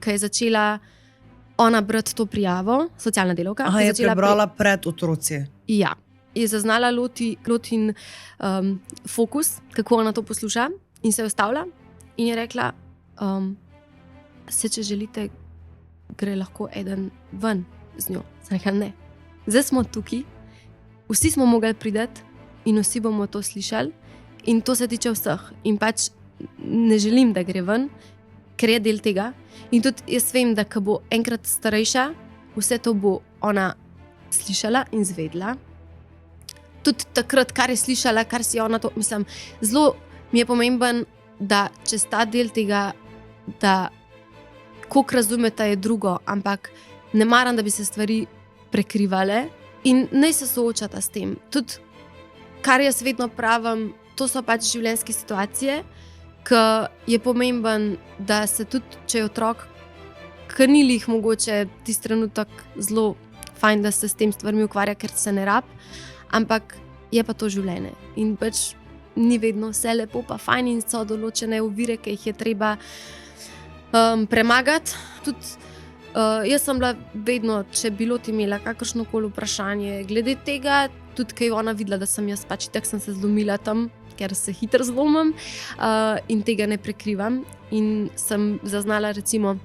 Ko je začela ona brati to prijavo, socialna delavka. Aha, je prebrala pred otroci. Ja, je zaznala Lotin fokus, kako ona to posluša in se je ustavila in je rekla, če želite, gre lahko eden ven z njo. Sem rekla, ne. Zdaj smo tukaj, vsi smo mogli priti in vsi bomo to slišali in to se tiče vseh. In pač ne želim, da gre ven, ker je del tega. In tudi jaz vem, da ko bo enkrat starejša, vse to bo ona slišala in zvedla. Tudi takrat, kar je slišala, kar si ona to, mislim, zelo mi je pomemben, da čez ta del tega, da koliko razumeta je drugo, ampak ne maram, da bi se stvari prekrivale in naj se soočata s tem. Tudi, kar jaz vedno pravim, to so pač življenjske situacije, ki je pomemben, da se tudi, če je otrok, ki ni lih mogoče tisti trenutek zelo fajn, da se s tem stvarmi ukvarja, ker se ne rab, ampak je pa to življenje. In pač ni vedno vse lepo pa fajn in so določene ovire, ki jih je treba premagati. Tudi jaz sem bila vedno, če bilo ti imela kakršnokoli vprašanje glede tega, tudi kaj je ona videla, da sem jaz pač tak sem se zlomila tam, ker se hitro zlomim in tega ne prekrivam. In sem zaznala recimo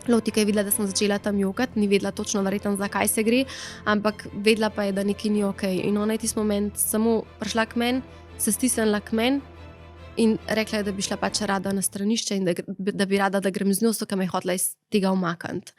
Loti, ki je videla, da sem začela tam jokati, ni vedela točno verjetno, zakaj se gre, ampak vedela pa je, da nekaj ni okej. In ona je tisti moment samo prišla k meni, se stisnila k meni in rekla je, da bi šla pač rada na stranišče in da bi rada, da grem z njo, so, ki me je hotela iz tega umakniti.